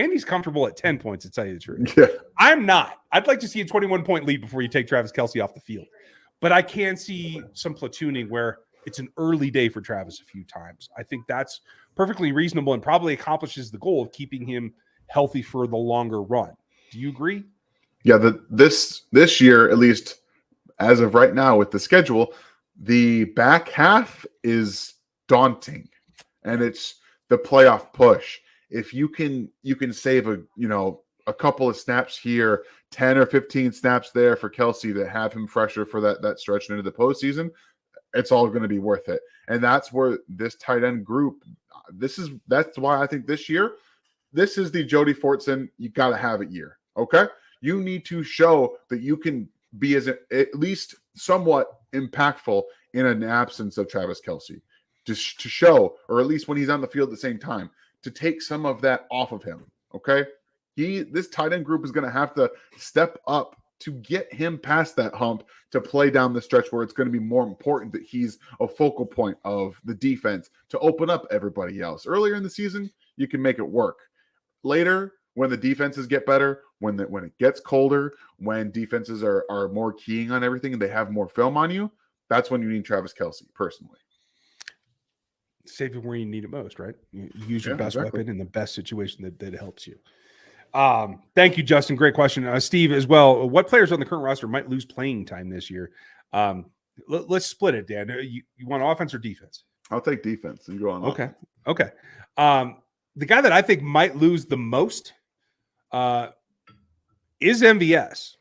And he's comfortable at 10 points, to tell you the truth. Yeah. I'm not. I'd like to see a 21-point lead before you take Travis Kelce off the field. But I can see some platooning where it's an early day for Travis a few times. I think that's perfectly reasonable and probably accomplishes the goal of keeping him healthy for the longer run. Do you agree? Yeah, this year, at least as of right now with the schedule, the back half is daunting, and it's the playoff push. If you can save a couple of snaps here, 10 or 15 snaps there for Kelce to have him fresher for that stretch into the postseason, it's all going to be worth it. And that's where this tight end group, that's why I think this year, this is the Jody Fortson, you got to have it year. Okay. You need to show that you can be at least somewhat impactful in an absence of Travis Kelce to show, or at least when he's on the field at the same time, to take some of that off of him. Okay. This tight end group is going to have to step up to get him past that hump to play down the stretch where it's going to be more important that he's a focal point of the defense to open up everybody else. Earlier in the season, you can make it work. Later, when the defenses get better, when it gets colder, when defenses are more keying on everything and they have more film on you, that's when you need Travis Kelce, personally. Save it where you need it most, right? You use your best weapon in the best situation that helps you. Thank you, Justin. Great question. Steve, as well. What players on the current roster might lose playing time this year? Let's split it, Dan. You want offense or defense? I'll take defense and go on. Okay. Okay. The guy that I think might lose the most is MVS.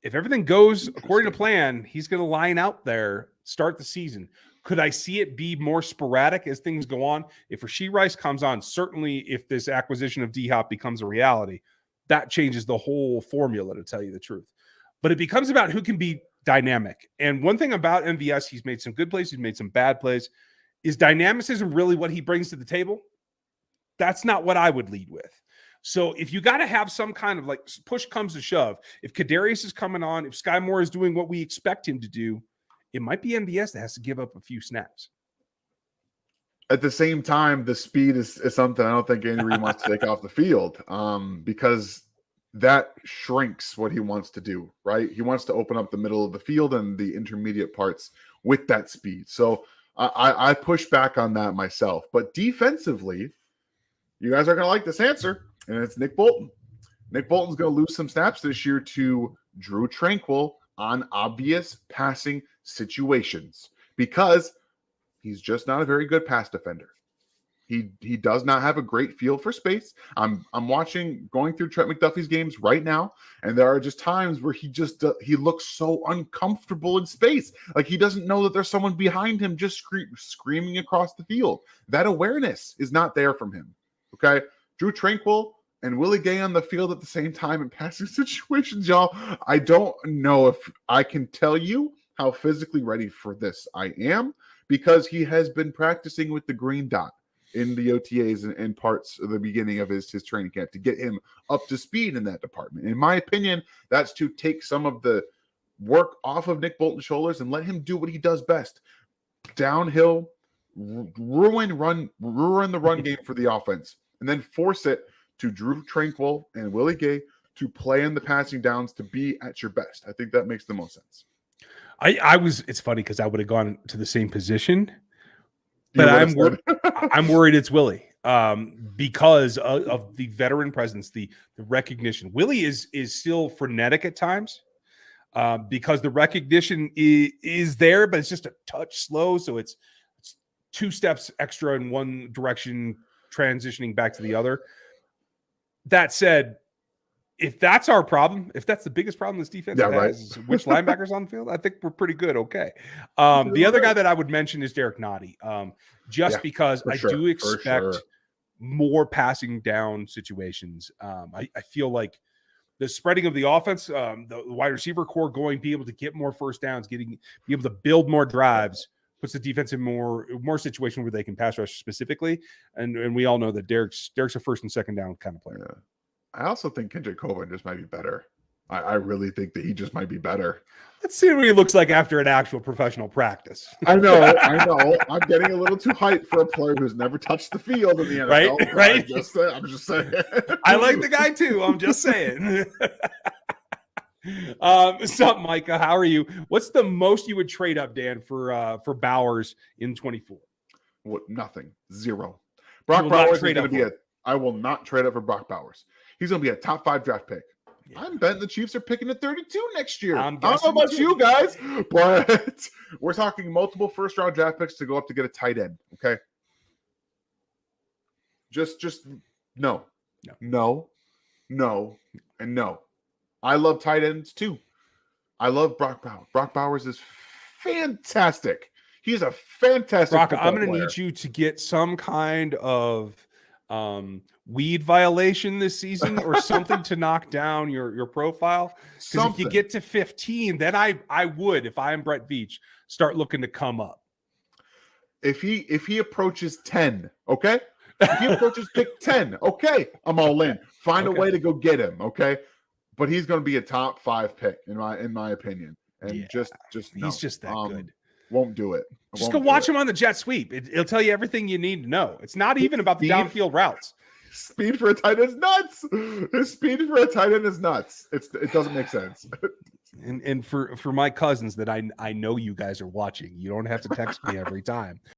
If everything goes according to plan, he's going to line out there, start the season. Could I see it be more sporadic as things go on? If Rashee Rice comes on, certainly if this acquisition of D-Hop becomes a reality, that changes the whole formula, to tell you the truth. But it becomes about who can be dynamic. And one thing about MVS, he's made some good plays, he's made some bad plays. Is dynamicism really what he brings to the table? That's not what I would lead with. So if you got to have some kind of like push comes to shove, if Kadarius is coming on, if Sky Moore is doing what we expect him to do, it might be MVS that has to give up a few snaps. At the same time, the speed is something I don't think Andy Reid wants to take off the field because that shrinks what he wants to do, right? He wants to open up the middle of the field and the intermediate parts with that speed. So I push back on that myself. But defensively, you guys are going to like this answer, and it's Nick Bolton. Nick Bolton's going to lose some snaps this year to Drew Tranquill on obvious passing situations because he's just not a very good pass defender. He does not have a great feel for space. I'm going through Trent McDuffie's games right now, and there are just times where he looks so uncomfortable in space, like he doesn't know that there's someone behind him just screaming across the field. That awareness is not there from him. Okay, Drew Tranquill and Willie Gay on the field at the same time in passing situations, y'all. I don't know if I can tell you how physically ready for this I am because he has been practicing with the green dot in the OTAs and parts of the beginning of his training camp to get him up to speed in that department. In my opinion, that's to take some of the work off of Nick Bolton's shoulders and let him do what he does best. Downhill, ruin the run game for the offense, and then force it to Drew Tranquill and Willie Gay to play in the passing downs to be at your best. I think that makes the most sense. It's funny because I would have gone to the same position, but I'm worried it's Willie because of the veteran presence, the recognition. Willie is still frenetic at times because the recognition is there, but it's just a touch slow. So it's 2 steps extra in one direction, transitioning back to the other. That said, if that's our problem, if that's the biggest problem this defense has, which linebackers on the field, I think we're pretty good. Okay. The other guy that I would mention is Derek Nottie, because I do expect more passing down situations. I feel like the spreading of the offense, the wide receiver core be able to get more first downs, be able to build more drives, puts the defense in more situation where they can pass rush specifically. And we all know that Derek's a first and second down kind of player. Yeah. I also think Kendrick Coburn just might be better. I really think that he just might be better. Let's see what he looks like after an actual professional practice. I know. I'm getting a little too hyped for a player who's never touched the field in the NFL. Right. I'm just saying. I like the guy too. I'm just saying. What's up, Micah? How are you? What's the most you would trade up, Dan, for Bowers in 24? What? Nothing. Zero. Brock Bowers is going to be I will not trade up for Brock Bowers. He's going to be a top 5 draft pick. Yeah. I'm betting the Chiefs are picking at 32 next year. I don't know about you guys, but we're talking multiple first-round draft picks to go up to get a tight end. Okay. Just no. And no. I love tight ends too. I love Brock Bowers. Brock Bowers is fantastic. He's a fantastic Brock, I'm going to need you to get some kind of weed violation this season or something to knock down your profile. Because if you get to 15, then I would, if I am Brett Veach, start looking to come up. If he approaches 10, okay? If he approaches pick 10, okay, I'm all in. Find a way to go get him, okay? But he's going to be a top 5 pick in my opinion, and just no. He's just that good. Won't do it. Just go watch him on the jet sweep. It'll tell you everything you need to know. It's not even about the downfield routes. Speed for a tight end is nuts. His speed for a tight end is nuts. It doesn't make sense. And for my cousins that I know you guys are watching, you don't have to text me every time.